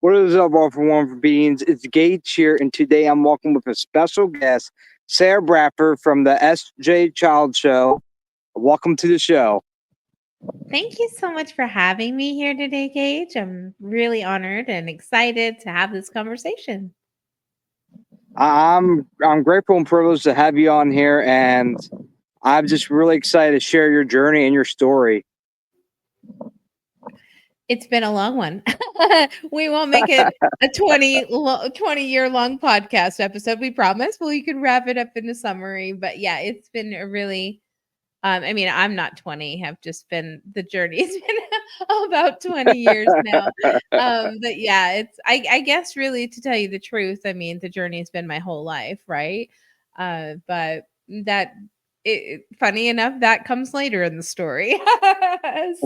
What is up, all for one for beans? It's Gage here, and today I'm walking with a special guest, Sarah Bradford from the SJ Child Show. Welcome to the show. Thank you so much for having me here today, Gage. I'm really honored and excited to have this conversation. I'm grateful and privileged to have you on here, and I'm just really excited to share your journey and your story. It's been a long one. We won't make it a 20-year long podcast episode, we promise. Well, you can wrap it up in a summary. But yeah, it's been a really I mean, I'm not 20. I've just been the journey's been about 20 years now. But yeah, I guess really to tell you the truth, I mean, the journey's been my whole life, right? But that funny enough, that comes later in the story.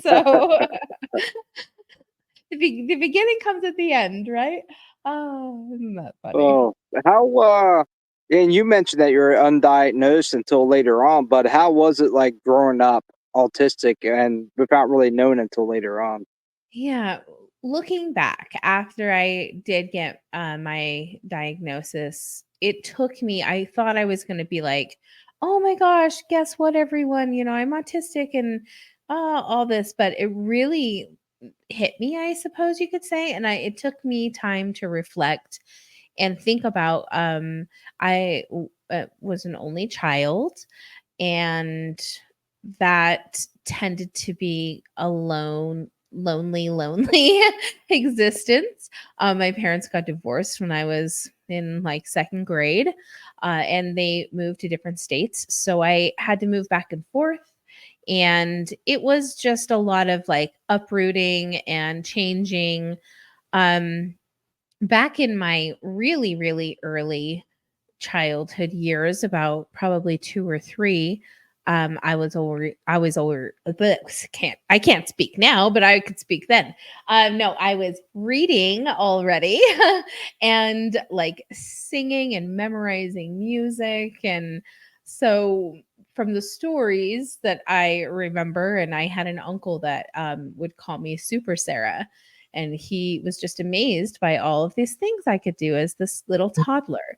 So the beginning comes at the end, right? Oh, isn't that funny? Oh, and you mentioned that you're undiagnosed until later on, but how was it like growing up autistic and without really knowing until later on? Yeah, looking back after I did get my diagnosis, it took me, I thought I was going to be like, oh my gosh, guess what, everyone? I'm autistic and all this, but it really hit me, I suppose you could say. And it took me time to reflect and think about, I was an only child, and that tended to be a lonely existence. My parents got divorced when I was in like second grade, and they moved to different states. So I had to move back and forth. And it was just a lot of like uprooting and changing. Um, Back in my really, really early childhood years, about probably 2 or 3, but I can't speak now, but I could speak then. No, I was reading already and like singing and memorizing music. And so from the stories that I remember, and I had an uncle that would call me Super Sarah, and he was just amazed by all of these things I could do as this little toddler.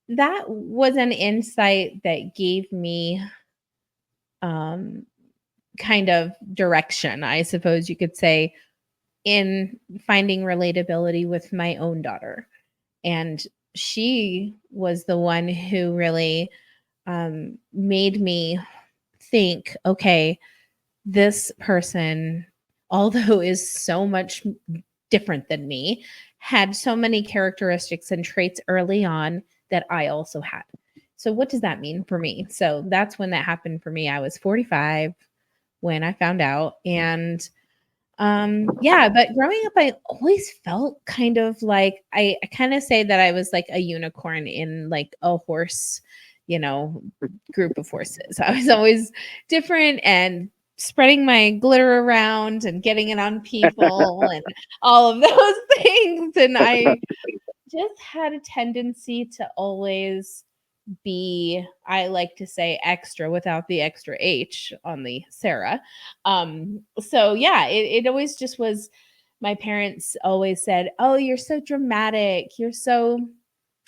That was an insight that gave me um kind of direction, I suppose you could say, in finding relatability with my own daughter. And she was the one who really made me think, okay, this person, although is so much different than me, had so many characteristics and traits early on that I also had. So, what does that mean for me? So, that's when that happened for me. I was 45 when I found out. And yeah, but growing up, I always felt kind of like I kind of say that I was like a unicorn in like a horse, you know, group of horses. I was always different and spreading my glitter around and getting it on people and all of those things. And I just had a tendency to always be, I like to say, extra without the extra H on the Sarah. So yeah, it always just was. My parents always said, "Oh, you're so dramatic. You're so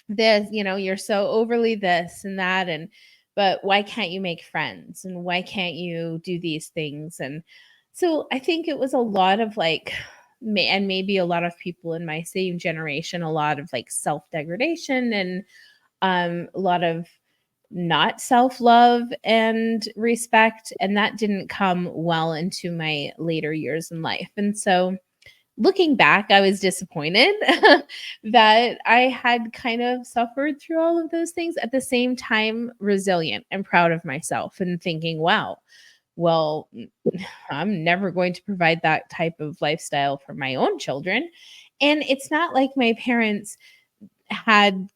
this, you're so overly this and that, and but why can't you make friends, and why can't you do these things?" And so I think it was a lot of like and maybe a lot of people in my same generation, a lot of like self-degradation, and a lot of not self-love and respect, and that didn't come well into my later years in life. And so looking back, I was disappointed that I had kind of suffered through all of those things. At the same time, resilient and proud of myself, and thinking, wow, well, I'm never going to provide that type of lifestyle for my own children. And it's not like my parents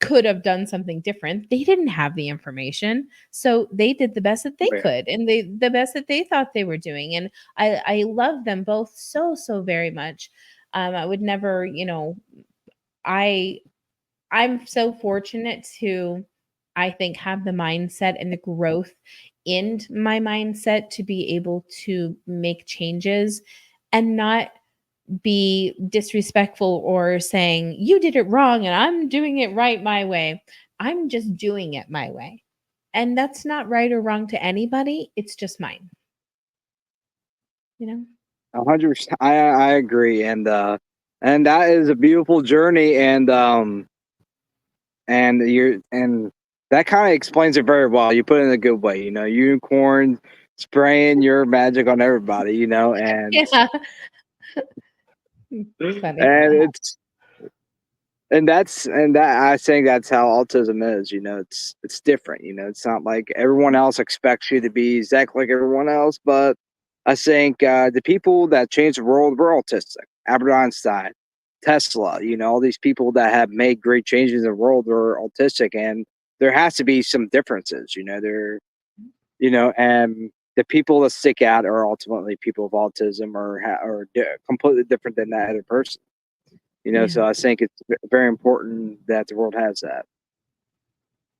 could have done something different. They didn't have the information. So they did the best that they Yeah. could, and the best that they thought they were doing. And I love them both so, so very much. I would never, I I'm so fortunate to, I think, have the mindset and the growth in my mindset to be able to make changes and not be disrespectful or saying, you did it wrong and I'm doing it right my way. I'm just doing it my way. And that's not right or wrong to anybody. It's just mine, you know? 100%. I agree, and that is a beautiful journey, and that kind of explains it very well. You put it in a good way, unicorn spraying your magic on everybody, Yeah. It's funny how and that it's and that I think that's how autism is. It's different. It's not like everyone else expects you to be exactly like everyone else. But I think the people that changed the world were autistic. Albert Einstein, Tesla. All these people that have made great changes in the world were autistic, and there has to be some differences. And the people that stick out are ultimately people of autism or completely different than that other person. Yeah. So I think it's very important that the world has that.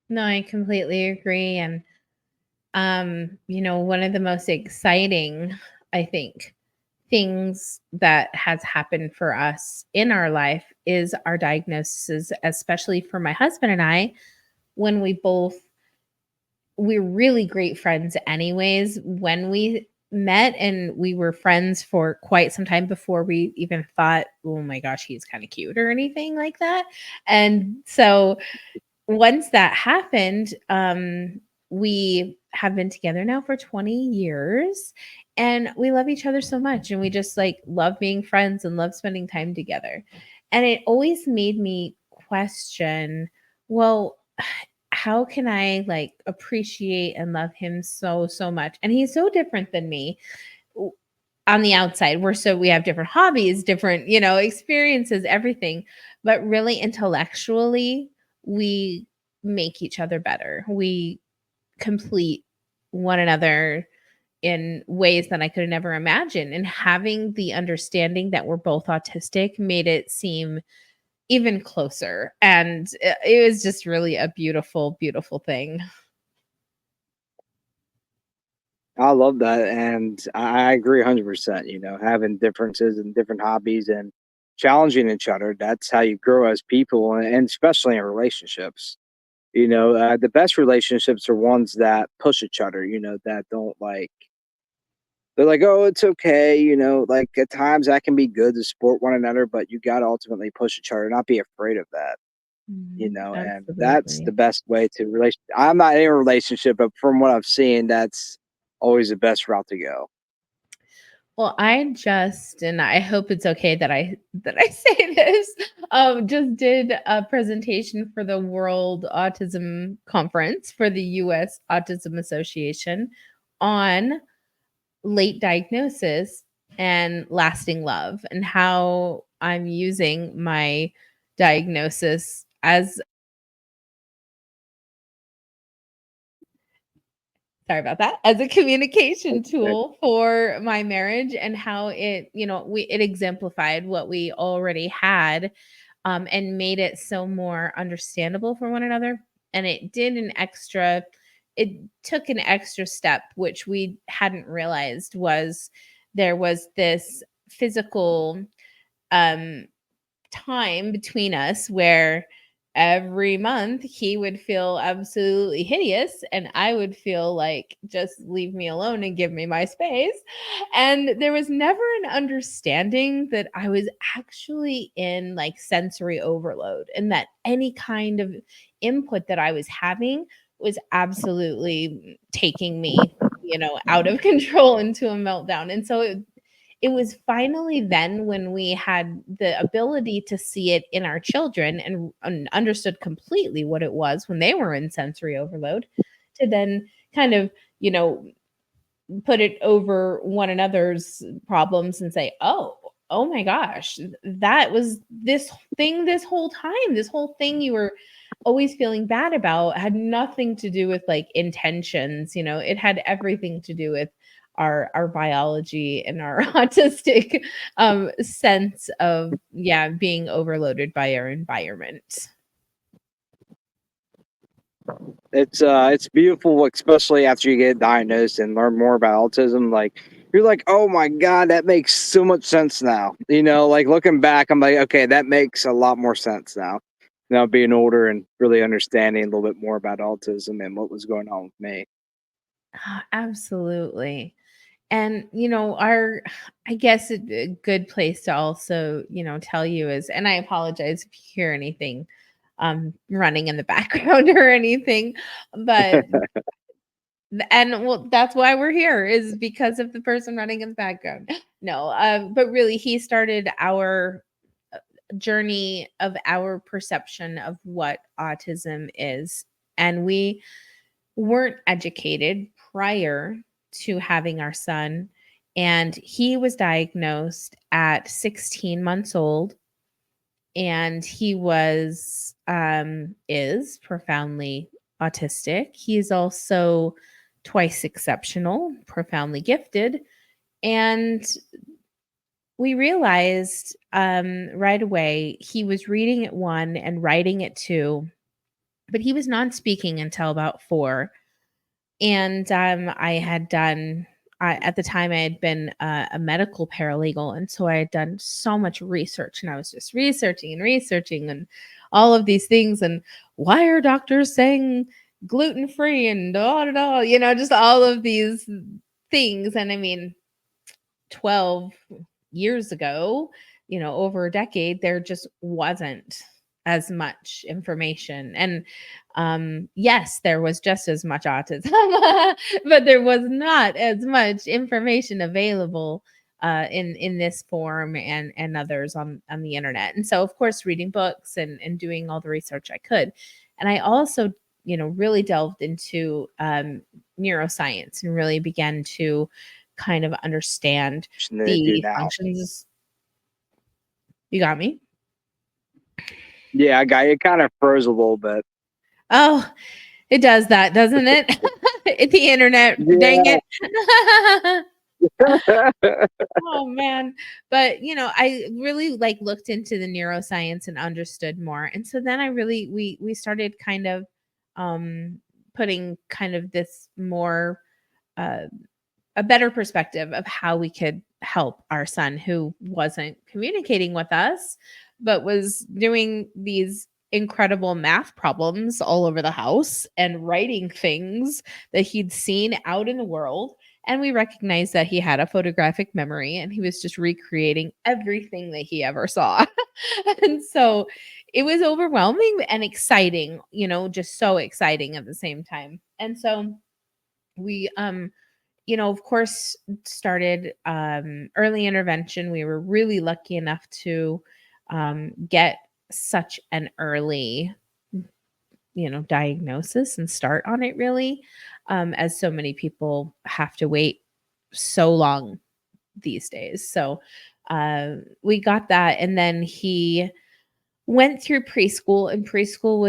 No, I completely agree. And one of the most exciting, I think, things that has happened for us in our life is our diagnosis, especially for my husband and I, when we're really great friends anyways when we met, and we were friends for quite some time before we even thought, oh my gosh, he's kind of cute or anything like that. And so once that happened, we have been together now for 20 years, and we love each other so much, and we just like love being friends and love spending time together. And it always made me question, well, how can I like appreciate and love him so so much? And he's so different than me on the outside. We have different hobbies, different, experiences, everything. But really intellectually, we make each other better. We complete one another in ways that I could never imagine. And having the understanding that we're both autistic made it seem even closer. And it was just really a beautiful, beautiful thing. I love that, and I agree 100%. Having differences and different hobbies and challenging each other, that's how you grow as people, and especially in relationships. The best relationships are ones that push each other, that don't like, they're like, oh, it's okay. Like at times that can be good to support one another, but you got to ultimately push each other, not be afraid of that. Mhm. And that's the Absolutely. best way to relate. I'm not in a relationship, but from what I've seen, that's always the best route to go. Well, and I hope it's okay that I say this, just did a presentation for the World Autism Conference for the US Autism Association on late diagnosis and lasting love, and how I'm using my diagnosis as, sorry about that, as a communication Okay. tool for my marriage, and how it exemplified what we already had, and made it so more understandable for one another. And it took an extra step, which we hadn't realized, was there was this physical um time between us where every month he would feel absolutely hideous and I would feel like, just leave me alone and give me my space. And there was never an understanding that I was actually in like sensory overload, and that any kind of input that I was having was absolutely taking me, out of control into a meltdown. And so it was finally then when we had the ability to see it in our children, and understood completely what it was when they were in sensory overload, to then kind of, you know, put it over one another's problems and say, oh my gosh, that was this thing this whole time. This whole thing you were always feeling bad about had nothing to do with like intentions. It had everything to do with our biology and our autistic sense of, yeah, being overloaded by our environment. It's beautiful, especially after you get diagnosed and learn more about autism. Like you're like, oh my God, that makes so much sense now. Like looking back, I'm like, okay, that makes a lot more sense now. Being older and really understanding a little bit more about autism and what was going on with me. Absolutely. And, our I guess a good place to also, tell you is, and I apologize if you hear anything running in the background or anything, but and well, that's why we're here, is because of the person running in the background. No, but really he started our journey of our perception of what autism is. And we weren't educated prior to having our son. And he was diagnosed at 16 months old. And he is profoundly autistic. He's also twice exceptional, profoundly gifted. And we realized right away he was reading at 1 and writing at 2, but he was non-speaking until about 4. And I had done at the time I had been a medical paralegal, and so I had done so much research, and I was just researching and all of these things, and why are doctors saying gluten free and da da da, just all of these things. And I mean, 12 years ago, over a decade, there just wasn't as much information. And yes, there was just as much autism, but there was not as much information available in this form and others on the internet. And so, of course, reading books and doing all the research I could. And I also, really delved into neuroscience and really began to kind of understand Than they do the now. functions. You got me? Yeah, I got it. Kind of froze a little bit. Oh, it does that, doesn't it? The internet, dang Yeah. it. Oh man. But I really like looked into the neuroscience and understood more. And so then I really we started kind of um putting kind of this more uh a better perspective of how we could help our son who wasn't communicating with us, but was doing these incredible math problems all over the house and writing things that he'd seen out in the world. And we recognized that he had a photographic memory and he was just recreating everything that he ever saw. And so it was overwhelming and exciting, just so exciting at the same time. And so we of course, started early intervention. We were really lucky enough to get such an early, diagnosis and start on it, really, as so many people have to wait so long these days. So we got that. And then he went through preschool, and preschool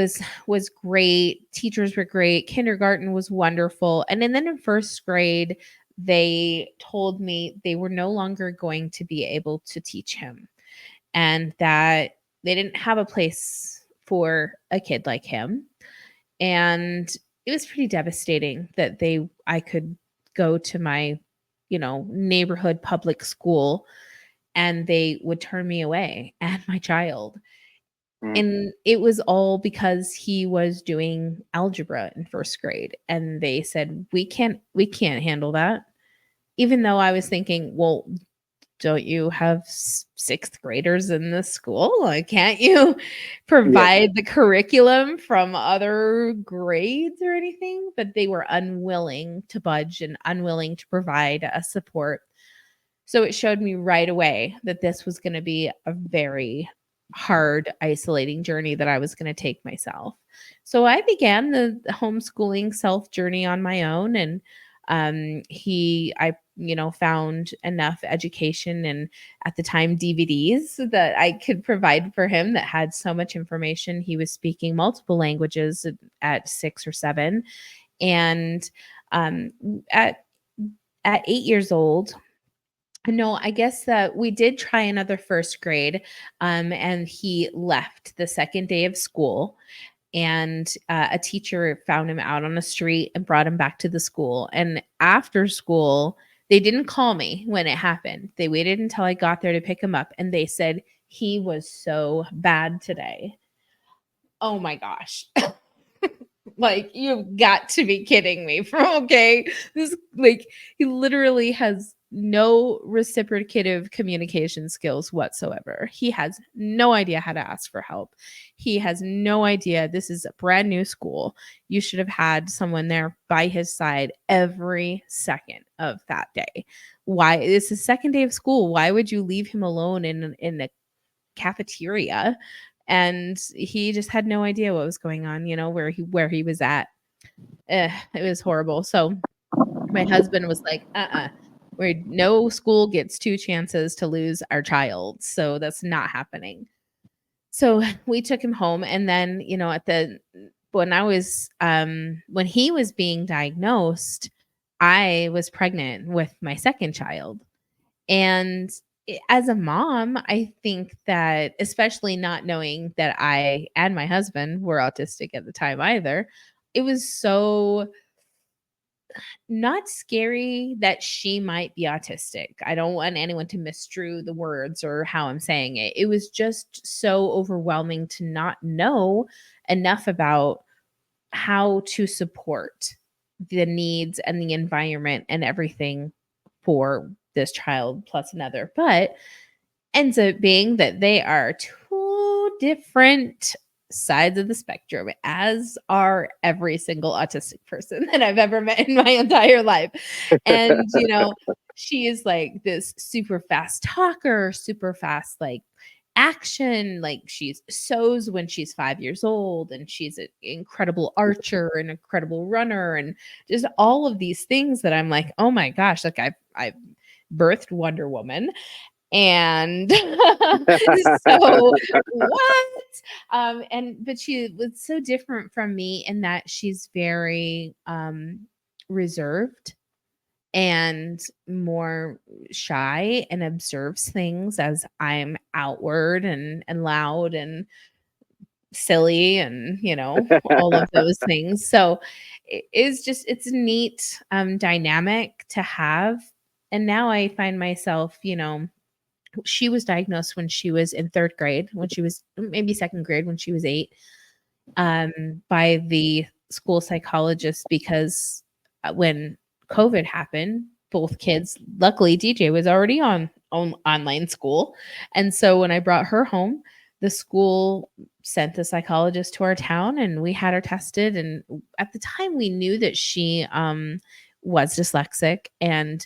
was great. Teachers were great. Kindergarten was wonderful. And then in first grade, they told me they were no longer going to be able to teach him, and that they didn't have a place for a kid like him. And it was pretty devastating that I could go to my, neighborhood public school and they would turn me away and my child. Mm. And it was all because he was doing algebra in first grade, and they said, "We can't handle that." Even though I was thinking, "Well, don't you have 6th graders in this school? Like, can't you Yeah. provide the curriculum from other grades or anything?" But they were unwilling to budge and unwilling to provide a support. So it showed me right away that this was gonna be a very hard, isolating journey that I was gonna take myself. So I began the homeschooling self journey on my own, and I found enough education and, at the time, DVDs that I could provide for him that had so much information. He was speaking multiple languages at 6 or 7, and um, at 8 years old, no, I guess that we did try another first grade, and he left the second day of school, and a teacher found him out on the street and brought him back to the school. And after school, They didn't call me when it happened. They waited until I got there to pick him up, and they said, "He was so bad today." Oh my gosh. Like, you've got to be kidding me. Okay. This, like, he literally has no reciprocative communication skills whatsoever. He has no idea how to ask for help. He has no idea this is a brand new school. You should have had someone there by his side every second of that day. Why? It's the second day of school. Why would you leave him alone in the cafeteria? And he just had no idea what was going on, where he was at. It was horrible. So my husband was like, where no school gets two chances to lose our child. So that's not happening. So we took him home, and then, when he was being diagnosed, I was pregnant with my second child. And as a mom, I think that, especially not knowing that I and my husband were autistic at the time either, it was so not scary that she might be autistic. I don't want anyone to misconstrue the words or how I'm saying it. It was just so overwhelming to not know enough about how to support the needs and the environment and everything for this child plus another. But ends up being that they are two different sides of the spectrum, as are every single autistic person that I've ever met in my entire life. And, she is like this super fast talker, super fast, like, action. Like, she's sews when she's 5 years old, and she's an incredible archer, an incredible runner, and just all of these things that I'm like, oh my gosh, like, I've birthed Wonder Woman. And so what? But she was so different from me in that she's very reserved and more shy, and observes things as I'm outward and loud and silly, and all of those things. So it's a neat dynamic to have. And now I find myself, she was diagnosed when she was in third grade, when she was maybe second grade, when she was 8, by the school psychologist, because when COVID happened, both kids, luckily DJ was already on online school. And so when I brought her home, the school sent a psychologist to our town, and we had her tested. And at the time, we knew that she was dyslexic, and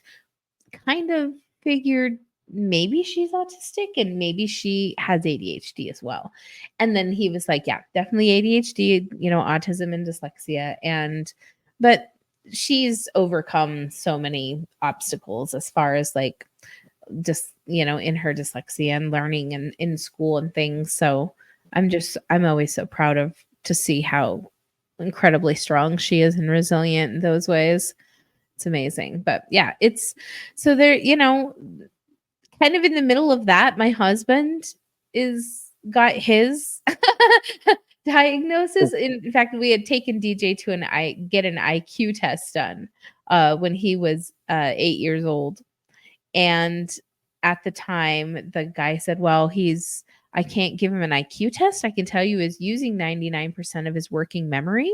kind of figured maybe she's autistic and maybe she has ADHD as well. And then he was like, yeah, definitely ADHD, autism and dyslexia. But she's overcome so many obstacles as far as, like, just, in her dyslexia and learning and in school and things. So I'm always so proud of to see how incredibly strong she is and resilient in those ways. It's amazing. But yeah, it's so there, kind of in the middle of that, my husband is got his diagnosis. In fact, we had taken DJ to get an IQ test done when he was 8 years old. And at the time, the guy said, well, I can't give him an IQ test. I can tell you is using 99% of his working memory.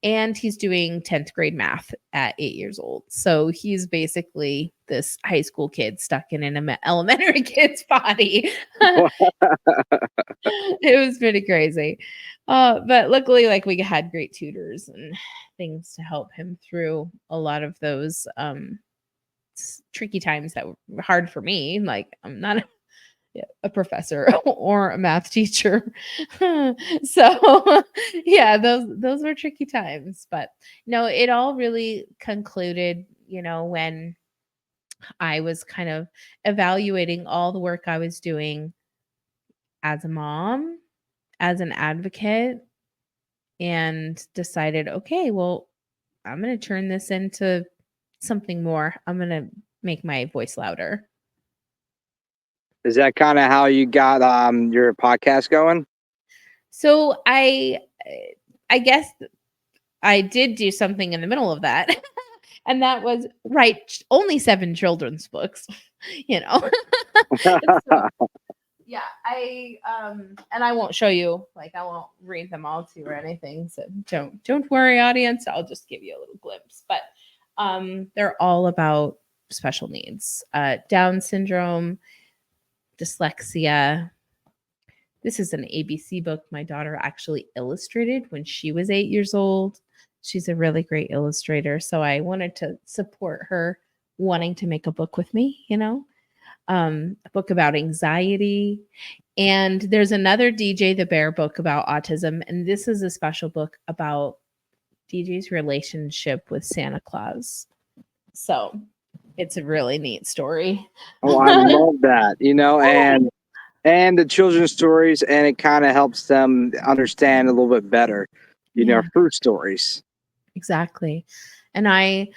And he's doing 10th grade math at 8 years old. So he's basically this high school kid stuck in an elementary kid's body. It was pretty crazy. But luckily, like, we had great tutors and things to help him through a lot of those tricky times that were hard for me. Like, I'm not a professor or a math teacher. So yeah, those were tricky times. But no, it all really concluded, when I was kind of evaluating all the work I was doing as a mom, as an advocate, and decided, okay, well, I'm going to turn this into something more. I'm going to make my voice louder. Is that kind of how you got your podcast going? So I guess I did do something in the middle of that. And that was right, only 7 children's books, you know? So yeah, and I won't show you, like, I won't read them all to you or anything, so don't worry, audience, I'll just give you a little glimpse, but, they're all about special needs, Down syndrome, dyslexia. This is an ABC book my daughter actually illustrated when she was 8 years old. She's a really great illustrator, so I wanted to support her wanting to make a book with me, a book about anxiety. And there's another DJ the Bear book about autism. And this is a special book about DJ's relationship with Santa Claus. So it's a really neat story. Oh, I love that, and the children's stories, and it kind of helps them understand a little bit better, Yeah, through stories. exactly. And I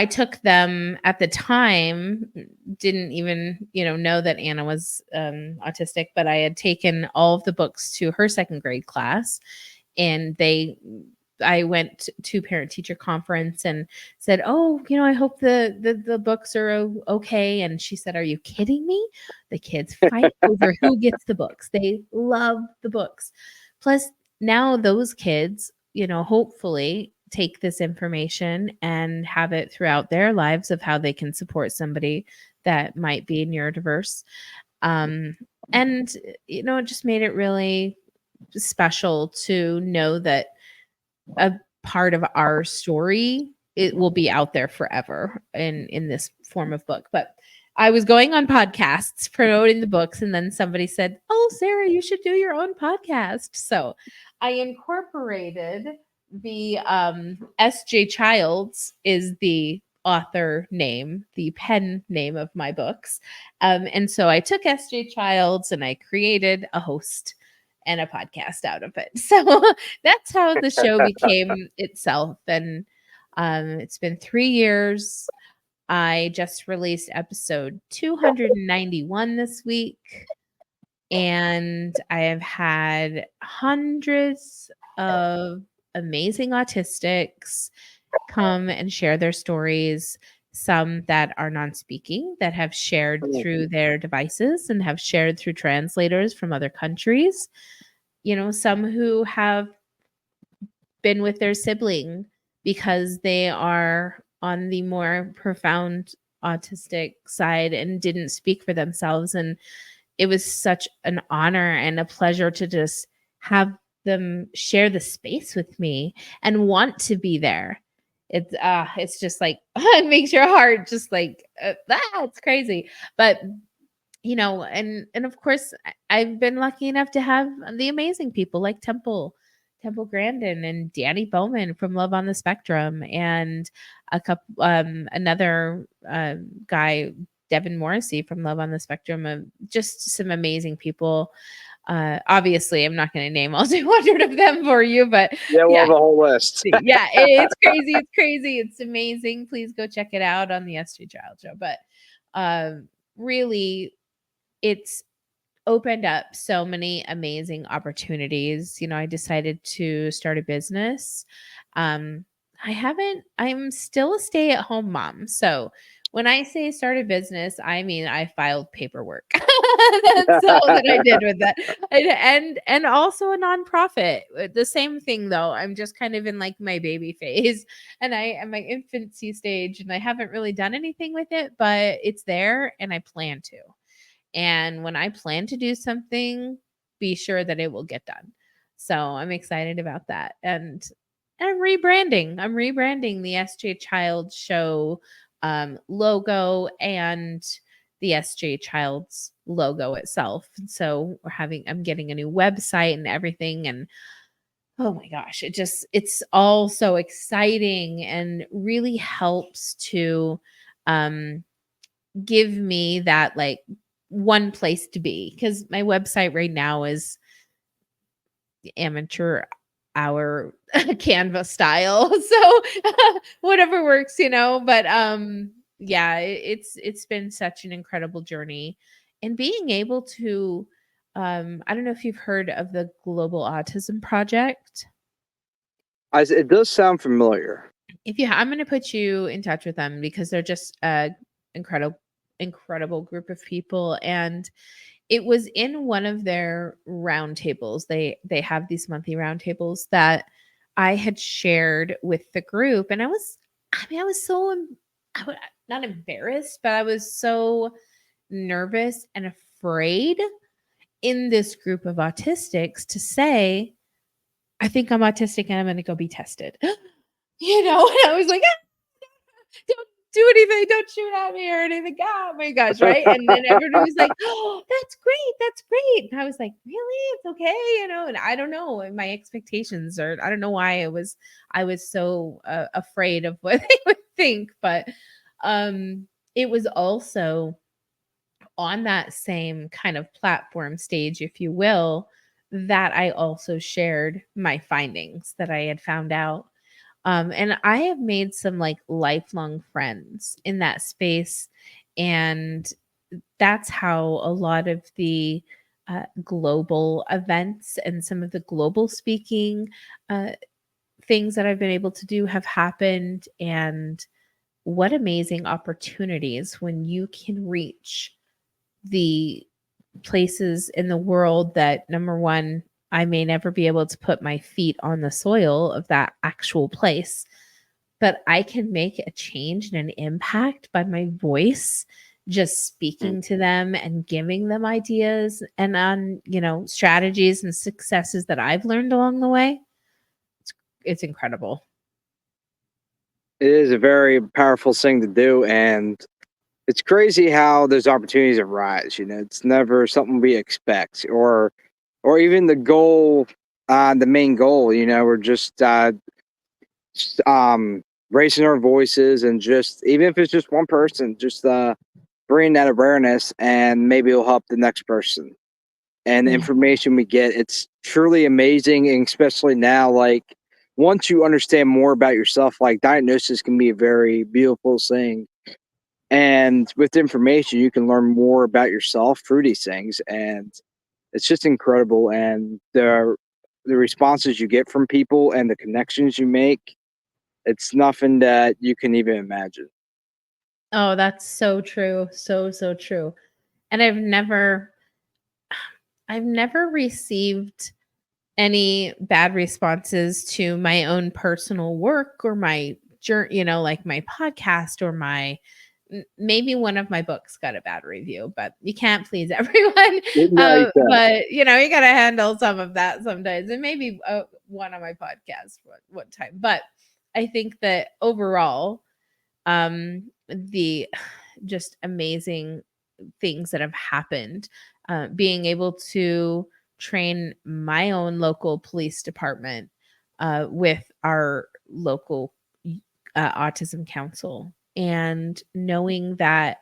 took them at the time, didn't even, know that Anna was autistic, but I had taken all of the books to her second grade class, and I went to parent teacher conference and said, "Oh, I hope the books are okay." And she said, "Are you kidding me? The kids fight over who gets the books. They love the books. Plus, now those kids, hopefully take this information and have it throughout their lives of how they can support somebody that might be neurodiverse." Um, and it just made it really special to know that a part of our story, it will be out there forever in this form of book. But I was going on podcasts promoting the books, and then somebody said, "Oh, Sarah, you should do your own podcast." So I incorporated the SJ Childs is the author name, the pen name of my books. And so I took SJ Childs and I created a host and a podcast out of it. So that's how the show became itself. And it's been 3 years. I just released episode 291 this week. And I have had hundreds of amazing autistics come and share their stories. Some that are non speaking, that have shared through their devices and have shared through translators from other countries. Some who have been with their sibling because they are on the more profound autistic side and didn't speak for themselves. And it was such an honor and a pleasure to just have them share the space with me and want to be there. It's just like it makes your heart just like it's crazy. But and of course I've been lucky enough to have the amazing people like Temple Grandin and Danny Bowman from Love on the Spectrum, and a couple another guy, Devin Morrissey from Love on the Spectrum. Just some amazing people. Obviously I'm not going to name all 200 of them for you, but Yeah, we'll yeah. have a whole list. Yeah, it's crazy. It's crazy. It's amazing. Please go check it out on the SJ Child Show. But really, it's opened up so many amazing opportunities. I decided to start a business. Um, I'm still a stay at home mom. So when I say start a business, I mean I filed paperwork. That's all that I did with that. And also a nonprofit. The same thing though. I'm just kind of in like my baby phase, and I am my infancy stage, and I haven't really done anything with it, but it's there and I plan to. And when I plan to do something, be sure that it will get done. So I'm excited about that. And I'm rebranding. I'm rebranding the SJ Child Show logo and the SJ Child's logo itself. So I'm getting a new website and everything. And oh my gosh, it's all so exciting and really helps to um give me that like one place to be, because my website right now is amateur hour Canva style. So whatever works, but yeah, it's been such an incredible journey. And being able to I don't know if you've heard of the Global Autism Project. It does sound familiar. if you I'm going to put you in touch with them because they're just a incredible group of people. And it was in one of their roundtables. They have these monthly roundtables that I had shared with the group, and I was so I would, not embarrassed, but I was so nervous and afraid in this group of autistics to say, I think I'm autistic and I'm going to go be tested. And I was like, don't do anything, don't shoot at me or anything. Oh my gosh, right? And then everybody was like, oh, that's great, that's great. And I was like, really? It's okay, and I don't know. And my expectations are, I don't know why I was so afraid of what they would think, but um, it was also on that same kind of platform stage, if you will, that I also shared my findings that I had found out. And I have made some like lifelong friends in that space. And that's how a lot of the global events and some of the global speaking uh, things that I've been able to do have happened. And what amazing opportunities when you can reach the places in the world that, number one, I may never be able to put my feet on the soil of that actual place, but I can make a change and an impact by my voice, just speaking to them and giving them ideas and on strategies and successes that I've learned along the way. It's incredible. It is a very powerful thing to do, and it's crazy how those opportunities arise. It's never something we expect, or even the goal, the main goal. We're just raising our voices, and just even if it's just one person, just bring that awareness, and maybe it'll help the next person. And the Yeah. information we get, it's truly amazing, and especially now, like once you understand more about yourself, like diagnosis can be a very beautiful thing, and with information you can learn more about yourself through these things, and it's just incredible. And the responses you get from people and the connections you make, it's nothing that you can even imagine. Oh, that's so true. So, so true. And I've never received any bad responses to my own personal work or my like my podcast or my maybe one of my books got a bad review, but you can't please everyone. No, you can't. But you got to handle some of that sometimes, and maybe one on my podcast one time. But I think that overall, the just amazing things that have happened, being able to train my own local police department with our local autism council, and knowing that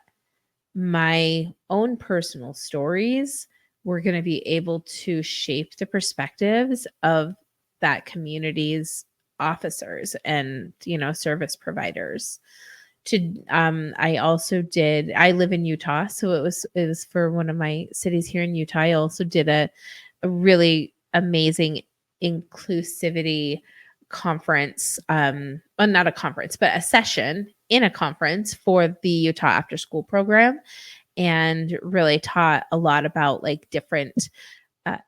my own personal stories were going to be able to shape the perspectives of that community's officers and service providers. I live in Utah, so it was for one of my cities here in Utah. I also did a really amazing inclusivity conference, well, not a conference, but a session in a conference for the Utah after school program, and really taught a lot about like different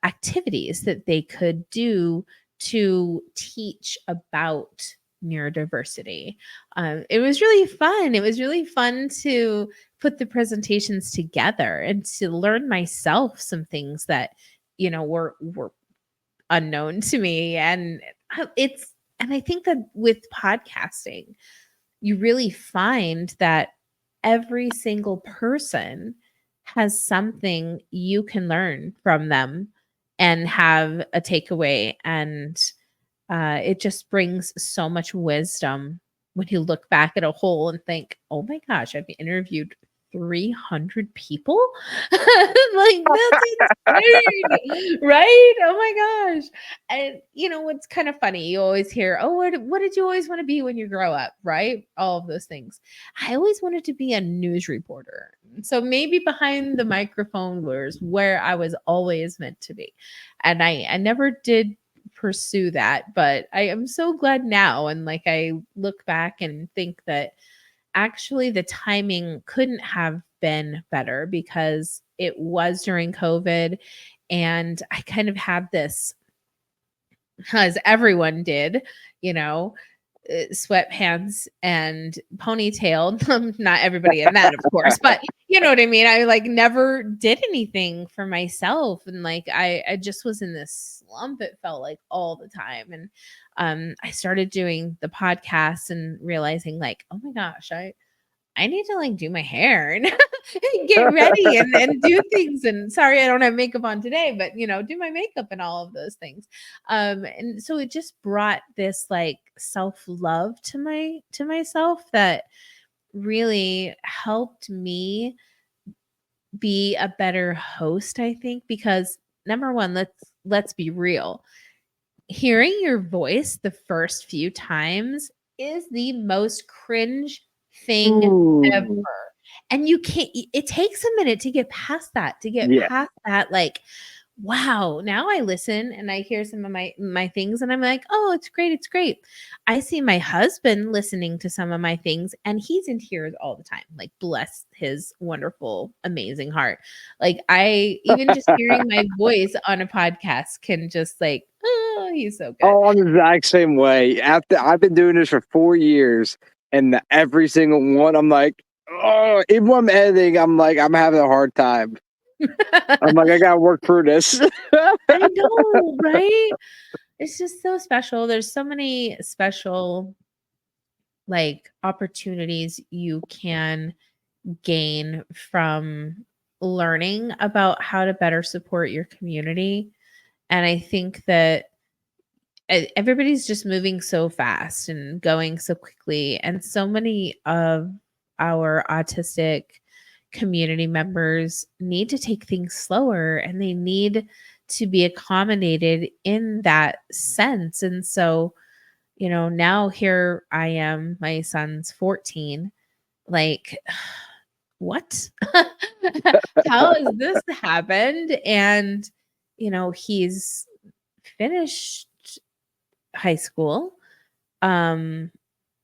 activities that they could do to teach about neurodiversity. It was really fun. It was really fun to put the presentations together and to learn myself some things that were unknown to me. And I think that with podcasting, you really find that every single person has something you can learn from them and have a takeaway. And it just brings so much wisdom when you look back at a whole and think, oh my gosh, I've interviewed 300 people. Like, that's insane, right? Oh my gosh. And what's kind of funny, you always hear, oh, what did you always want to be when you grow up, right? All of those things. I always wanted to be a news reporter. So maybe behind the microphone was where I was always meant to be. And I never did pursue that, but I am so glad now. And like, I look back and think that actually the timing couldn't have been better because it was during COVID. And I kind of had this, as everyone did, you know, sweatpants and ponytail. Not everybody in that, of course, but you know what I mean. I like never did anything for myself, and like I just was in this slump. It felt like all the time, and I started doing the podcast and realizing like, oh my gosh, I need to like do my hair and get ready and do things. And sorry, I don't have makeup on today, but you know, do my makeup and all of those things. And so it just brought this like self-love to myself that really helped me be a better host, I think, because number one, let's be real. Hearing your voice the first few times is the most cringe thing ever. Ooh. And you can't it takes a minute to get past that, Yeah. like, wow, now I listen and I hear some of my things and I'm like, "Oh, it's great, it's great." I see my husband listening to some of my things and he's in tears all the time. Like, bless his wonderful, amazing heart. Like, I even just hearing my voice on a podcast can just like, oh, he's so good. Oh, I'm the exact same way. After I've been doing this for 4 years, and every single one, I'm like, oh, even when I'm editing, I'm like, I'm having a hard time. I'm like, I gotta work through this. I know, right? It's just so special. There's so many special like opportunities you can gain from learning about how to better support your community. And I think that everybody's just moving so fast and going so quickly. And so many of our autistic community members need to take things slower and they need to be accommodated in that sense. And so, you know, now here I am, my son's 14. Like, what? How has this happened? And, you know, he's finished high school. Um,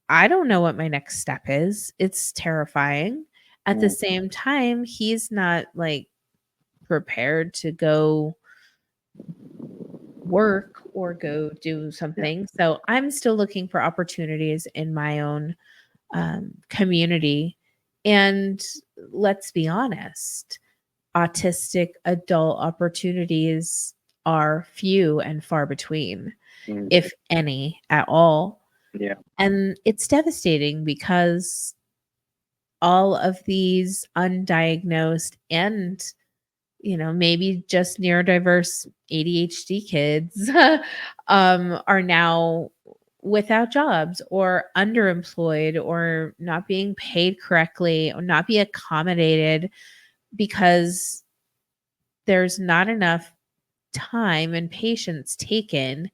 I don't know what my next step is. It's terrifying. At the Mm, same time, he's not like prepared to go work or go do yeah. something. So I'm still looking for opportunities in my own community. And let's be honest, autistic adult opportunities are few and far between, Mhm. if any at all. Yeah. And it's devastating because all of these undiagnosed and, you know, maybe just neurodiverse ADHD kids are now without jobs or underemployed or not being paid correctly or not be accommodated because there's not enough time and patience taken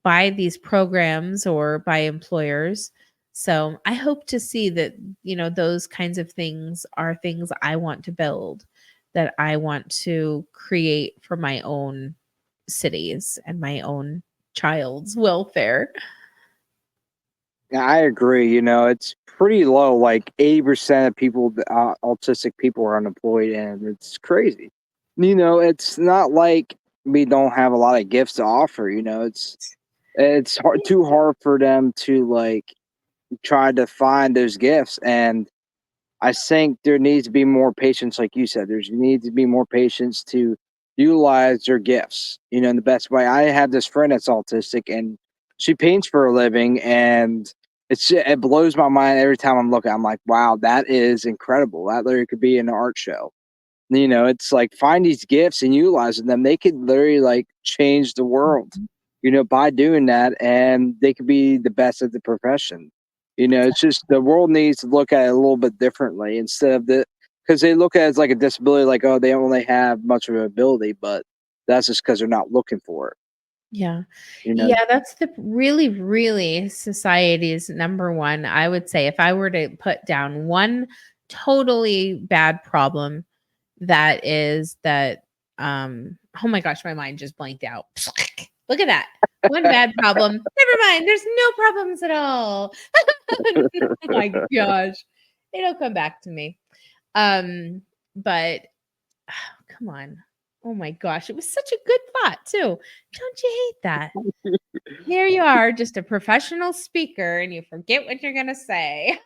by these programs or by employers. So I hope to see that, you know, those kinds of things are things I want to build, that I want to create for my own cities and my own child's welfare. Yeah, I agree. You know, it's pretty low. Like 80% of people, autistic people, are unemployed, and it's crazy. You know, it's not like we don't have a lot of gifts to offer. You know, it's hard, too hard for them to like try to find those gifts. And I think there needs to be more patience, like you said. There's needs to be more patience to utilize their gifts, you know, in the best way. I have this friend that's autistic, and she paints for a living, and it blows my mind every time I'm looking. I'm like, wow, that is incredible. That literally could be an art show. You know, it's like find these gifts and utilizing them. They could literally like change the world, Mhm. you know, by doing that, and they could be the best at the profession. You know, it's just the world needs to look at it a little bit differently instead of because they look at it as like a disability, like, oh, they only have much of an ability, but that's just because they're not looking for it. Yeah. You know, Yeah, that's the really, really society's number one. I would say if I were to put down one totally bad problem, that is that oh my gosh, my mind just blanked out. Look at that. One bad problem. Never mind. There's no problems at all. Oh my gosh. It'll come back to me. But come on. Oh my gosh. It was such a good thought, too. Don't you hate that? Here you are, just a professional speaker, and you forget what you're going to say.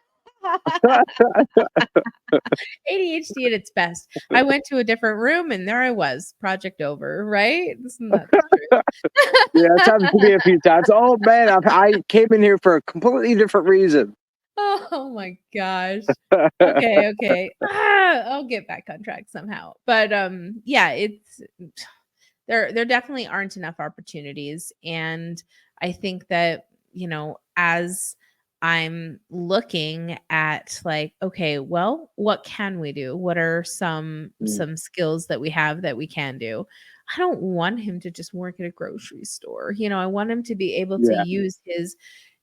ADHD at its best. I went to a different room and there I was, project over, right? Isn't that the Yeah, it's happened to truth? me a few times. Oh man, I came in here for a completely different reason. Oh my gosh. Okay, okay. I'll get back on track somehow. But yeah, it's there definitely aren't enough opportunities, and I think that, as I'm looking at, like, okay, well, what can we do? What are Mm, some skills that we have that we can do? I don't want him to just work at a grocery store. I want him to be able to yeah. use his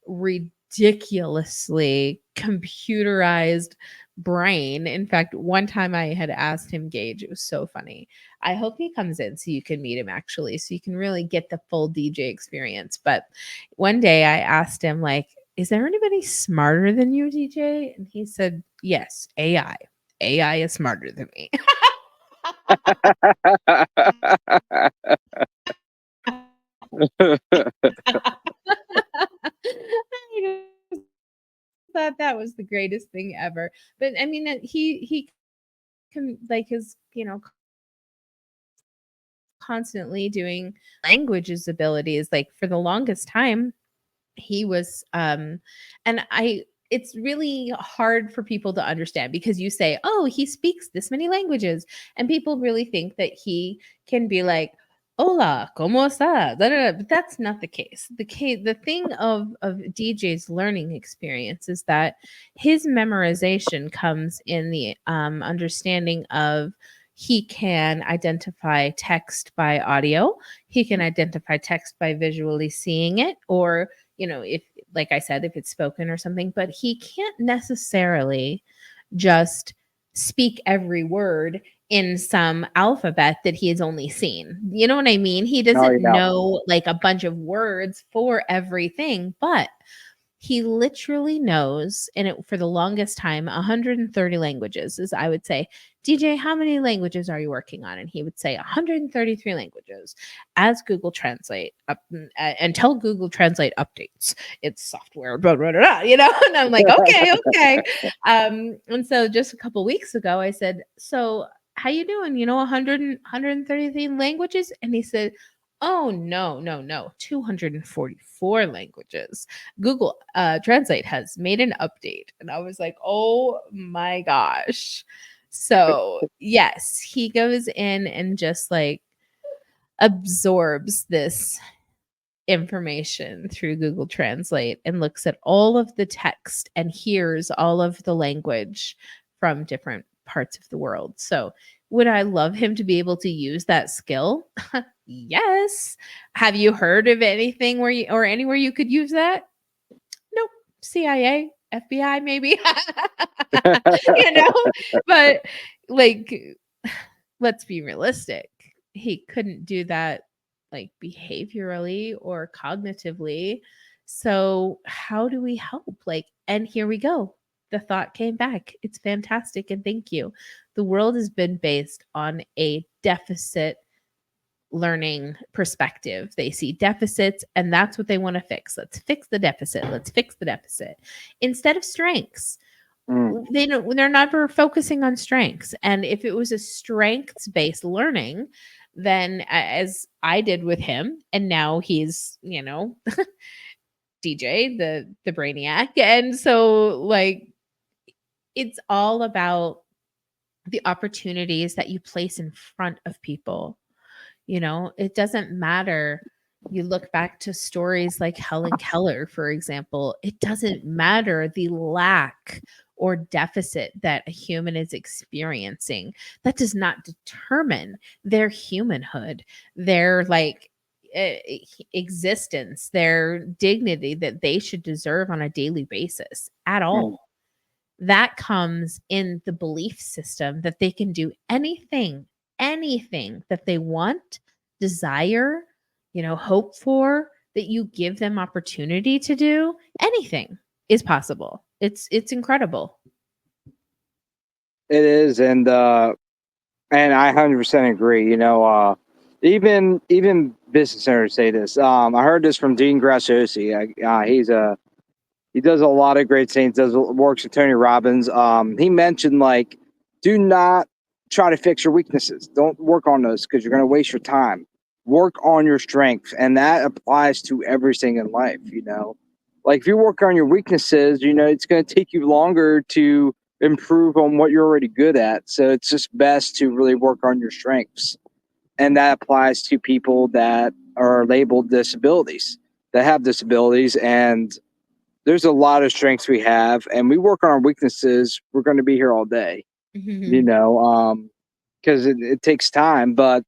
ridiculously computerized brain. In fact, one time I had asked him, Gage, it was so funny. I hope he comes in so you can meet him, actually, so you can really get the full DJ experience. But one day I asked him, like, is there anybody smarter than you, DJ? And he said, yes, AI. AI is smarter than me. I just thought that was the greatest thing ever. But I mean, he can, like, his, constantly doing languages abilities. Like, for the longest time, he was and I it's really hard for people to understand, because you say, oh, he speaks this many languages, and people really think that he can be like, hola, como está, da, da, da. But that's not the case. The thing of DJ's learning experience is that his memorization comes in the understanding of, he can identify text by audio, he can identify text by visually seeing it, or, if, like I said, if it's spoken or something, but he can't necessarily just speak every word in some alphabet that he has only seen. You know what I mean? He Oh doesn't yeah. know like a bunch of words for everything, but he literally knows, and for the longest time, 130 languages. Is, I would say, DJ, how many languages are you working on? And he would say 133 languages, as Google Translate until Google Translate updates its software, blah, blah, blah, blah, And I'm like, okay, okay. And so just a couple weeks ago, I said, so how you doing? 133 languages? And he said, oh, no, no, no, 244 languages. Google Translate has made an update. And I was like, oh my gosh. So, yes, he goes in and just like absorbs this information through Google Translate and looks at all of the text and hears all of the language from different parts of the world. So, would I love him to be able to use that skill? Yes. Have you heard of anything where you, or anywhere you could use that? Nope. CIA, FBI, maybe. you know, but like, let's be realistic. He couldn't do that, like, behaviorally or cognitively. So, how do we help? Like, and here we go. The thought came back. It's fantastic. And thank you. The world has been based on a deficit learning perspective. They see deficits and that's what they want to fix. Let's fix the deficit. Let's fix the deficit instead of strengths. Mm, They're never focusing on strengths. And if it was a strengths based learning, then, as I did with him, and now he's, DJ, the brainiac. And so, like, it's all about the opportunities that you place in front of people. It doesn't matter. You look back to stories like Helen Keller, for example, it doesn't matter the lack or deficit that a human is experiencing. That does not determine their humanhood, their, like, existence, their dignity that they should deserve on a daily basis at mm, all. That comes in the belief system that they can do anything that they want, desire, hope for, that you give them opportunity to do, anything is possible. It's incredible. It is, and I 100% agree. Even business owners say this. I heard this from Dean Grassosi. He does a lot of great things. Does works with Tony Robbins. He mentioned, like, do not try to fix your weaknesses. Don't work on those because you're going to waste your time. Work on your strengths, and that applies to everything in life. Like if you work on your weaknesses, it's going to take you longer to improve on what you're already good at. So it's just best to really work on your strengths, and that applies to people that are labeled disabilities, that have disabilities, and there's a lot of strengths we have, and we work on our weaknesses. We're going to be here all day, because it takes time. But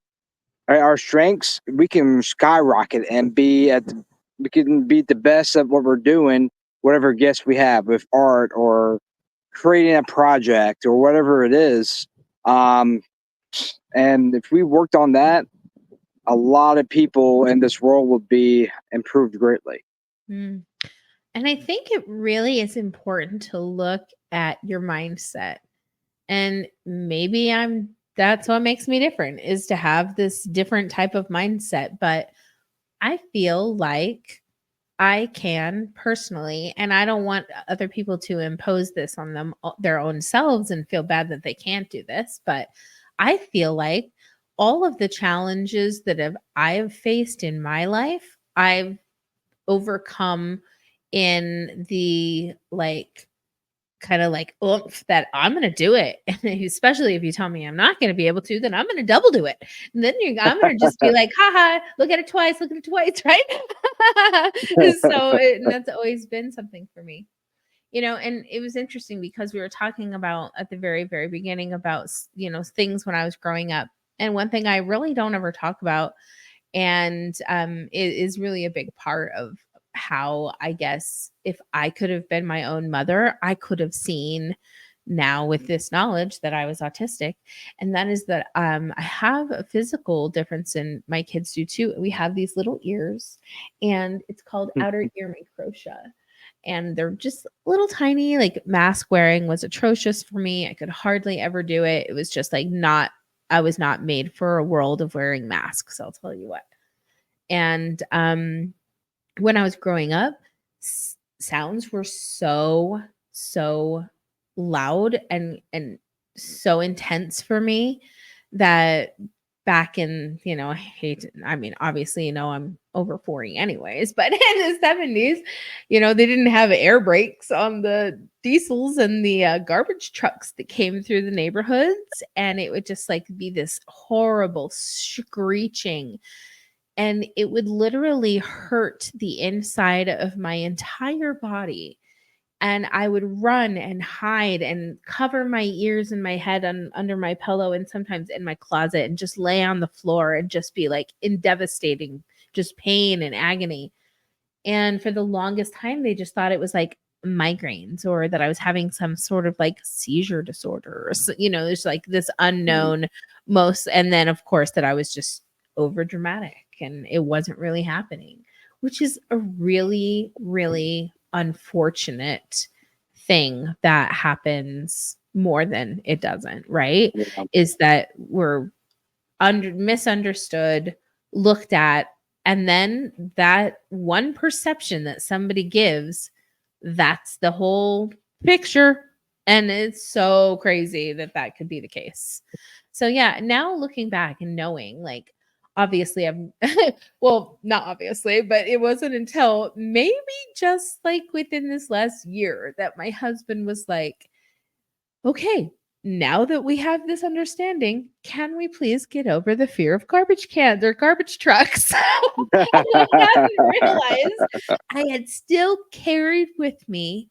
our strengths, we can skyrocket and we can be the best at what we're doing, whatever gifts we have with art or creating a project or whatever it is. Um, and if we worked on that, a lot of people in this world would be improved greatly. Mm. And I think it really is important to look at your mindset. And maybe that's what makes me different, is to have this different type of mindset. But I feel like I can personally, and I don't want other people to impose this on their own selves and feel bad that they can't do this. But I feel like all of the challenges that I've faced in my life, I've overcome in the like kind of like oomph that I'm gonna do it. And especially if you tell me I'm not gonna be able to, then I'm gonna double do it. And then I'm gonna just be like, haha, look at it twice, right? And that's always been something for me. And it was interesting because we were talking about at the very, very beginning about, things when I was growing up. And one thing I really don't ever talk about, and it is really a big part of how, I guess, if I could have been my own mother, I could have seen now with this knowledge that I was autistic. And that is that I have a physical difference, and my kids do too. We have these little ears, and it's called outer ear macrotia. And they're just little tiny, like mask wearing was atrocious for me. I could hardly ever do it. It was just like not, I was not made for a world of wearing masks, I'll tell you what. And when I was growing up, sounds were so loud and so intense for me that back in, I hate I mean, obviously, I'm over 40 anyways, but in the 70s, they didn't have air brakes on the diesels and the garbage trucks that came through the neighborhoods, and it would just like be this horrible screeching, and it would literally hurt the inside of my entire body. And I would run and hide and cover my ears and my head under my pillow, and sometimes in my closet, and just lay on the floor and just be like in devastating just pain and agony. And for the longest time, they just thought it was like migraines, or that I was having some sort of like seizure disorder, or there's like this unknown and then of course that I was just over dramatic and it wasn't really happening, which is a really, really unfortunate thing that happens more than it doesn't, right? Yeah. Is that we're misunderstood, looked at, and then that one perception that somebody gives, that's the whole picture. And it's so crazy that that could be the case. So yeah, now looking back and knowing, like, obviously I'm well, not obviously, but it wasn't until maybe just like within this last year that my husband was like, okay, now that we have this understanding, can we please get over the fear of garbage cans or garbage trucks? And I hadn't realized I had still carried with me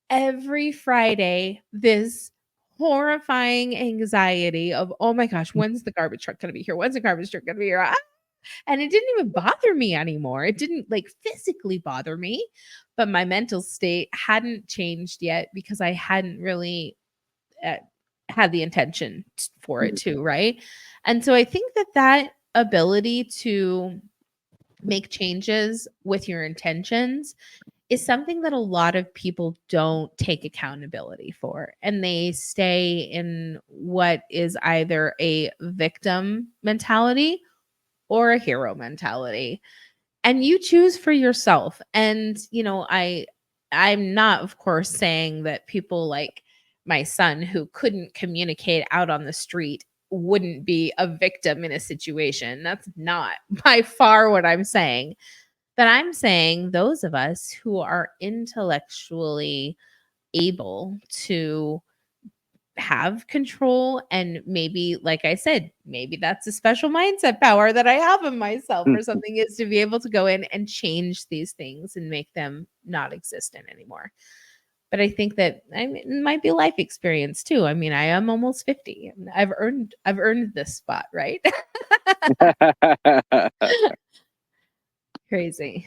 every Friday this horrifying anxiety of, oh my gosh, when's the garbage truck going to be here? When's the garbage truck going to be here? And it didn't even bother me anymore. It didn't like physically bother me, but my mental state hadn't changed yet because I hadn't really uh, had the intention for it to, right? And so I think that ability to make changes with your intentions is something that a lot of people don't take accountability for. And they stay in what is either a victim mentality or a hero mentality. And you choose for yourself. And, I'm not, of course, saying that people like my son who couldn't communicate out on the street wouldn't be a victim in a situation. That's not by far what I'm saying. But I'm saying those of us who are intellectually able to have control, and maybe, like I said, maybe that's a special mindset power that I have in myself or something, is to be able to go in and change these things and make them not existent anymore. But I think that, I mean, it might be life experience too. I mean, I am almost 50 and I've earned this spot, right? Crazy.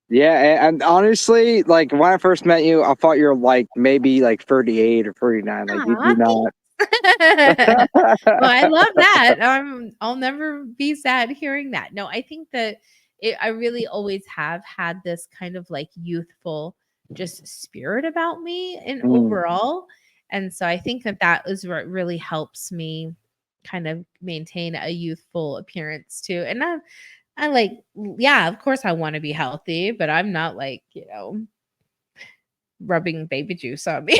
Yeah, and honestly, like when I first met you, I thought you were like maybe like 38 or 39. Like you Aw, do not. thanks. Well, I love that. I'll never be sad hearing that. No, I think that I really always have had this kind of like youthful just spirit about me and Mm, overall. And so I think that that is what really helps me kind of maintain a youthful appearance too. And I like, yeah, of course I want to be healthy, but I'm not like, rubbing baby juice on me.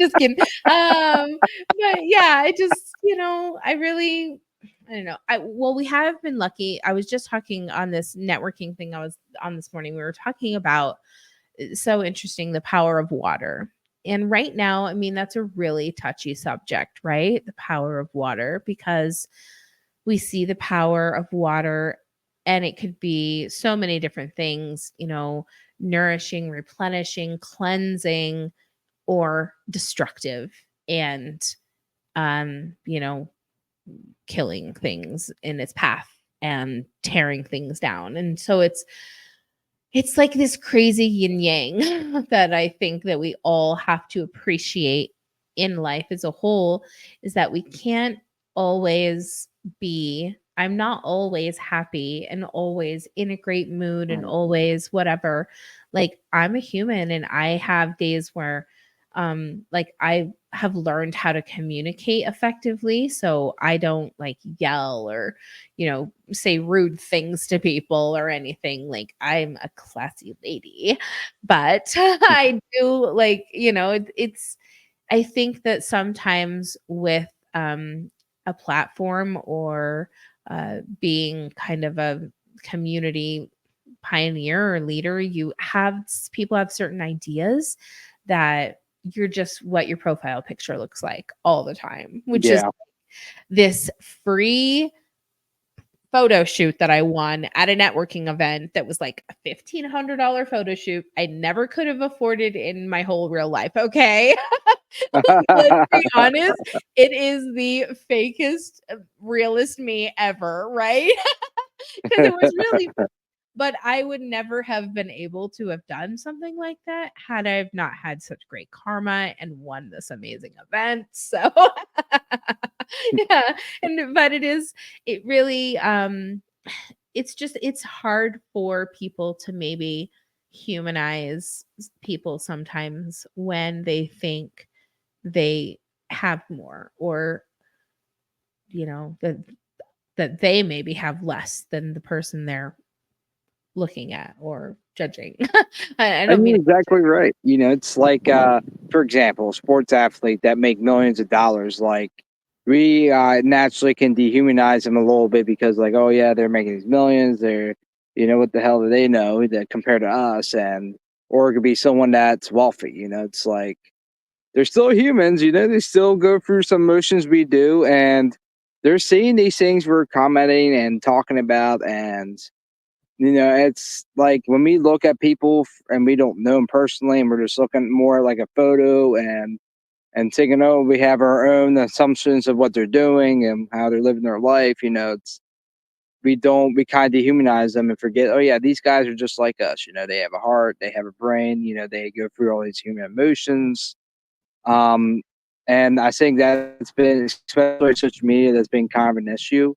Just kidding. But yeah, I just, I really, I don't know. We have been lucky. I was just talking on this networking thing I was on this morning. We were talking about, so interesting, the power of water. And right now, I mean, that's a really touchy subject, right? The power of water, because we see the power of water and it could be so many different things, nourishing, replenishing, cleansing, or destructive, and um you know killing things in its path and tearing things down. And so it's like this crazy yin yang that I think that we all have to appreciate in life as a whole, is that we can't always be, I'm not always happy and always in a great mood and mm, always whatever. Like, I'm a human and I have days where like I have learned how to communicate effectively, so I don't like yell or say rude things to people or anything. Like, I'm a classy lady, but I do, like, it's, I think that sometimes with a platform or being kind of a community pioneer or leader, people have certain ideas that you're just what your profile picture looks like all the time, which is yeah. this free photo shoot that I won at a networking event that was like a $1,500 photo shoot I never could have afforded in my whole real life. Okay. Let's be honest. It is the fakest, realest me ever, right? Because it was really, but I would never have been able to have done something like that had I have not had such great karma and won this amazing event. So yeah, and but it really it's just, it's hard for people to maybe humanize people sometimes when they think they have more, or that they maybe have less than the person they're looking at or judging. I don't And mean you're it. exactly right. It's like, for example, a sports athlete that make millions of dollars. Like we naturally can dehumanize them a little bit because, like, oh yeah, they're making these millions. They're, what the hell do they know that compared to us? And or it could be someone that's wealthy. It's like they're still humans. They still go through some emotions we do, and they're seeing these things we're commenting and talking about, and it's like when we look at people and we don't know them personally, and we're just looking more like a photo and thinking, oh, we have our own assumptions of what they're doing and how they're living their life. It's we kind of dehumanize them and forget, oh yeah, these guys are just like us. They have a heart, they have a brain. They go through all these human emotions. Um, and I think that's been, especially social media, that's been kind of an issue.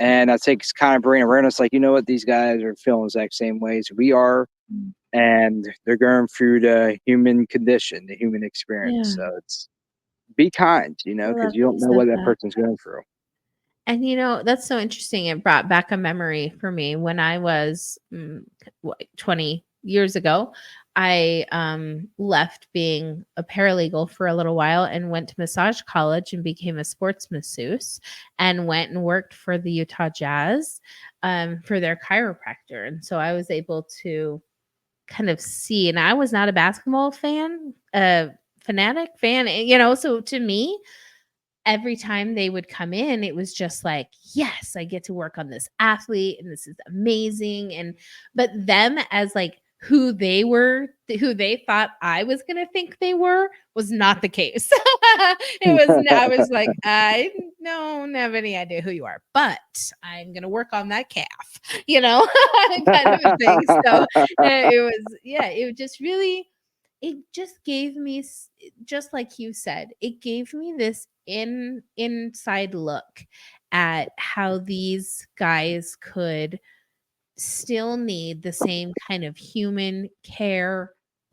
And I think it's kind of bringing awareness, like, you know what, these guys are feeling the exact same ways we are, Mm. and they're going through the human condition, the human experience. Yeah, So it's be kind, I because love you that don't you know said what that that. person's going through. And that's so interesting. It brought back a memory for me when I was 20 years ago. I left being a paralegal for a little while and went to massage college and became a sports masseuse and went and worked for the Utah Jazz for their chiropractor. And so I was able to kind of see, and I was not a basketball fan, fanatic fan, so to me, every time they would come in, it was just like, yes, I get to work on this athlete and this is amazing. And but them as like who they were, who they thought I was gonna think they were, was not the case. I was like, I don't have any idea who you are, but I'm gonna work on that calf, kind of a thing. So it was, yeah, it just really, it just gave me just like you said, it gave me this inside look at how these guys could still need the same kind of human care,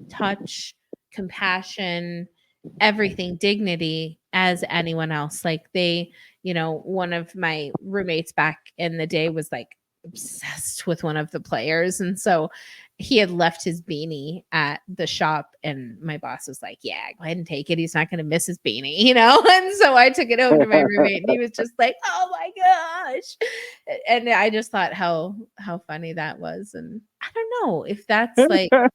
touch, compassion, everything, dignity as anyone else. Like one of my roommates back in the day was like obsessed with one of the players. And so he had left his beanie at the shop, and my boss was like, yeah, go ahead and take it. He's not going to miss his beanie, And so I took it home to my roommate, and he was just like, oh my gosh. And I just thought how funny that was. And I don't know if that's like but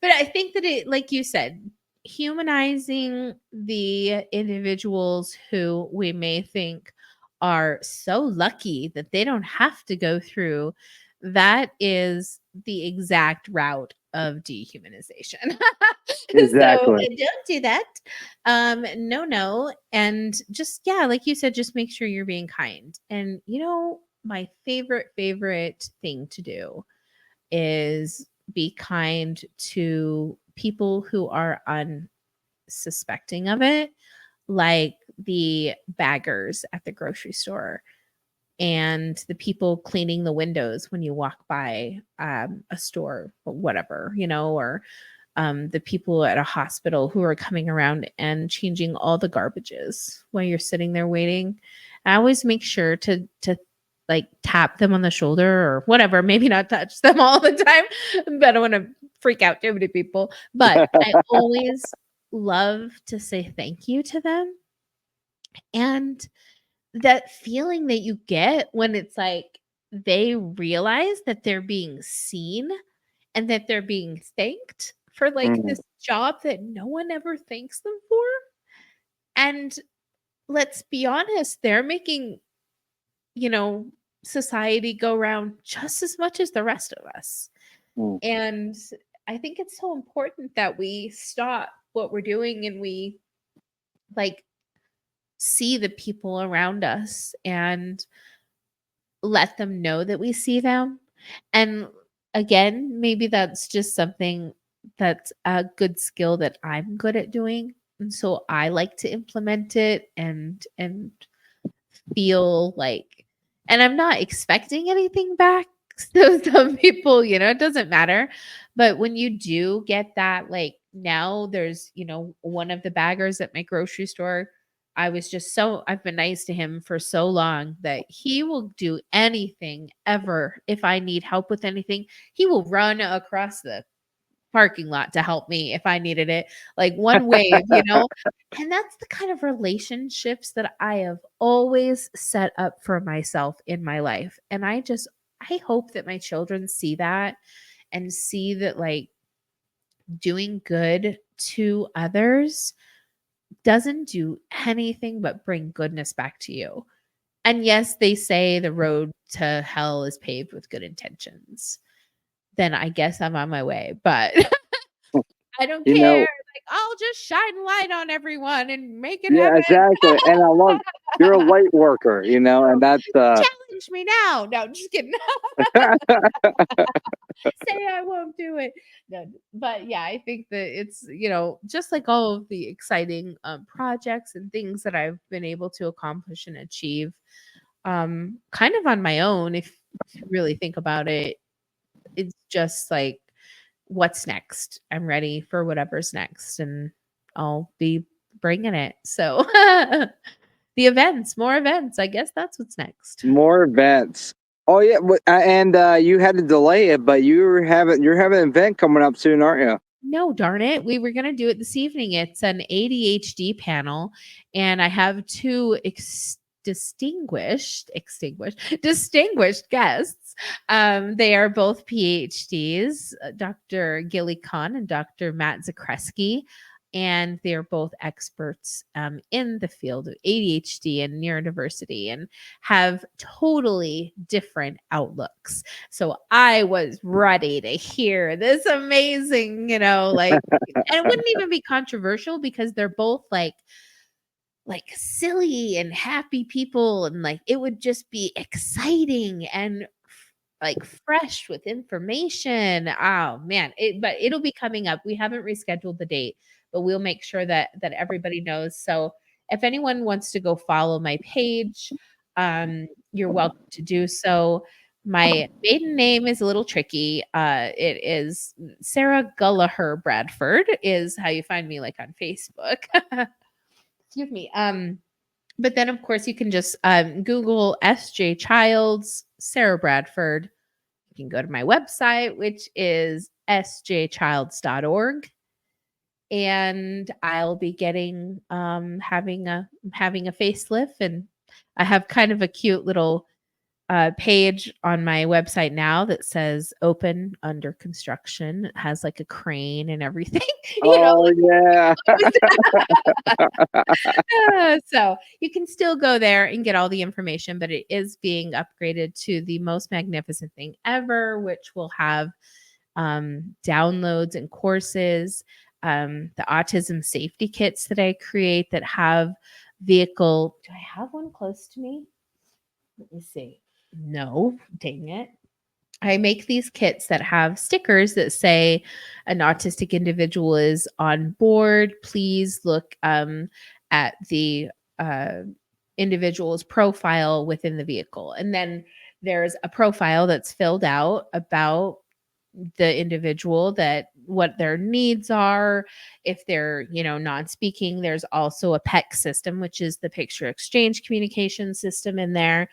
I think that it, like you said, humanizing the individuals who we may think are so lucky that they don't have to go through, that is the exact route of dehumanization. So Exactly. don't do that. No, no. And just, yeah, like you said, just make sure you're being kind. And my favorite thing to do is be kind to people who are unsuspecting of it, like the baggers at the grocery store and the people cleaning the windows when you walk by a store or whatever, or the people at a hospital who are coming around and changing all the garbages while you're sitting there waiting. I always make sure to like tap them on the shoulder or whatever, maybe not touch them all the time, but I don't want to freak out too many people. But I always love to say thank you to them. And that feeling that you get when it's like they realize that they're being seen and that they're being thanked for like Mm, this job that no one ever thanks them for. And let's be honest, they're making, you know, society go round just as much as the rest of us. mm, And I think it's so important that we stop what we're doing and we like see the people around us and let them know that we see them. And again, maybe that's just something that's a good skill that I'm good at doing. And so I like to implement it and feel like, and I'm not expecting anything back. So some people, it doesn't matter. But when you do get that, like now there's, one of the baggers at my grocery store. I've been nice to him for so long that he will do anything ever. If I need help with anything, he will run across the parking lot to help me if I needed it. Like one wave. And that's the kind of relationships that I have always set up for myself in my life. And I hope that my children see that and see that like doing good to others doesn't do anything but bring goodness back to you. And yes, they say the road to hell is paved with good intentions. Then I guess I'm on my way. But I don't you care. know, Like, I'll just shine light on everyone and make it yeah, happen. exactly. And I love, you're a light worker, and that's Challenge challenge me now. No, just kidding. Say I won't do it. No, but yeah, I think that it's, just like all of the exciting projects and things that I've been able to accomplish and achieve kind of on my own, if you really think about it, it's just like what's next. I'm ready for whatever's next and I'll be bringing it. So the events, more events. I guess that's what's next. More events. Oh yeah, and you had to delay it, but you're having an event coming up soon, aren't you? No, darn it. We were going to do it this evening. It's an ADHD panel, and I have two distinguished guests. They are both PhDs, Dr. Gilly Khan and Dr. Matt Zakreski, and they're both experts in the field of ADHD and neurodiversity and have totally different outlooks. So I was ready to hear this amazing, and it wouldn't even be controversial because they're both like silly and happy people, and like it would just be exciting and like fresh with information. Oh man, but it'll be coming up. We haven't rescheduled the date, but we'll make sure that everybody knows. So if anyone wants to go follow my page, you're welcome to do so. My maiden name is a little tricky. It is Sarah Gulliher Bradford is how you find me like on Facebook. Excuse me. But then of course you can just Google SJ Childs, Sarah Bradford. You can go to my website, which is sjchilds.org. And I'll be getting having a facelift, and I have kind of a cute little page on my website now that says open under construction. It has like a crane and everything, Oh yeah. so you can still go there and get all the information, but it is being upgraded to the most magnificent thing ever, which will have downloads and courses, the autism safety kits that I create that have vehicle. Do I have one close to me? Let me see. No, dang it. I make these kits that have stickers that say an autistic individual is on board. Please look at the uh, individual's profile within the vehicle. And then there's a profile that's filled out about the individual, that what their needs are. If they're non-speaking, there's also a PEC system, which is the picture exchange communication system in there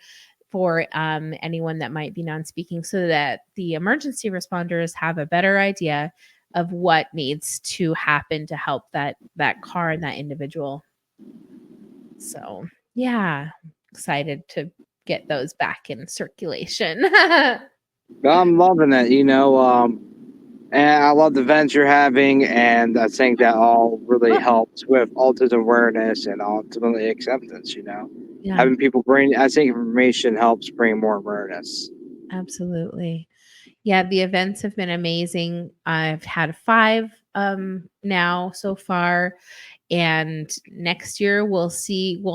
for anyone that might be non-speaking, so that the emergency responders have a better idea of what needs to happen to help that car and that individual. So yeah, excited to get those back in circulation. I'm loving it. And I love the events you're having, and I think that all really helps with autism awareness and ultimately acceptance. Yeah, Having people I think information helps bring more awareness. absolutely. Yeah, the events have been amazing. I've had 5 now so far, and next year we'll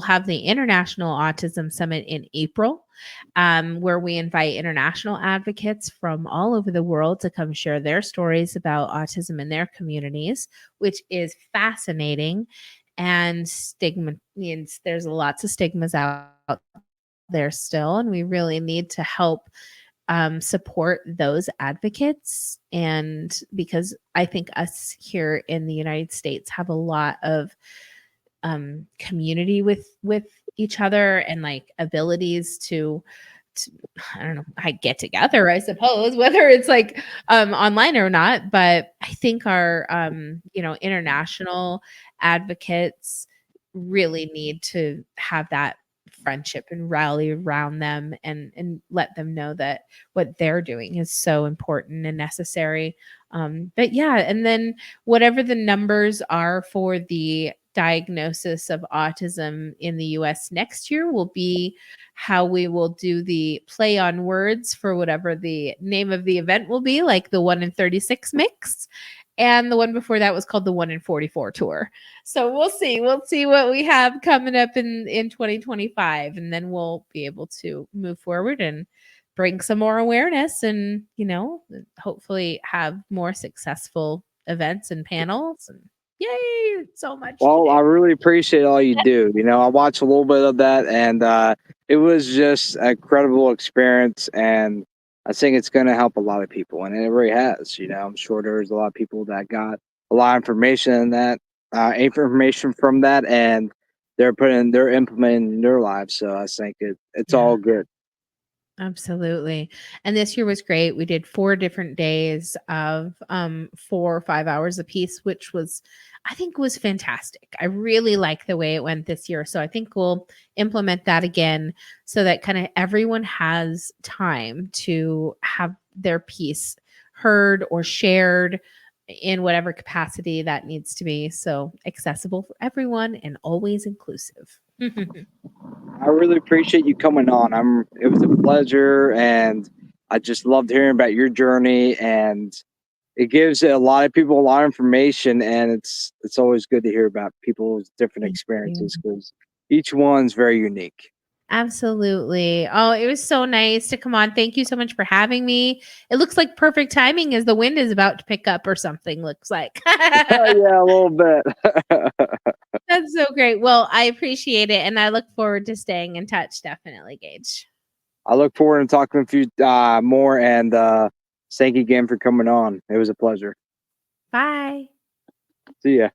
have the International Autism Summit in April, where we invite international advocates from all over the world to come share their stories about autism in their communities, which is fascinating. And stigma means there's lots of stigmas out there still, and we really need to help support those advocates. And because I think us here in the United States have a lot of community with each other, and like abilities to I don't know, I get together, I suppose, whether it's like online or not. But I think our international advocates really need to have that friendship and rally around them, and let them know that what they're doing is so important and necessary. But yeah, and then whatever the numbers are for the diagnosis of autism in the US next year will be how we will do the play on words for whatever the name of the event will be, like the 1 in 36 mix. and the one before that was called the 1 in 44 tour. So we'll see what we have coming up in 2025, and then we'll be able to move forward and bring some more awareness, and hopefully have more successful events and panels, and yay, so much to Well, do. I really appreciate all you do. I watched a little bit of that, and it was just a credible experience. And I think it's going to help a lot of people, and it really has. I'm sure there's a lot of people that got a lot of information from that, and they're implementing in their lives. So I think it's Yeah. all good. Absolutely. And this year was great. We did 4 different days of 4 or 5 hours apiece, which was I think was fantastic. I really like the way it went this year. So I think we'll implement that again so that kind of everyone has time to have their piece heard or shared in whatever capacity that needs to be. So accessible for everyone and always inclusive. I really appreciate you coming on. It was a pleasure, and I just loved hearing about your journey, and it gives a lot of people a lot of information, and it's always good to hear about people's different Thank you. experiences because each one's very unique. Absolutely. Oh, it was so nice to come on. Thank you so much for having me. It looks like perfect timing as the wind is about to pick up or something, looks like. Yeah, a little bit. That's so great. Well, I appreciate it, and I look forward to staying in touch, definitely, Gage. I look forward to talking with you more, and thank you again for coming on. It was a pleasure. Bye. See ya.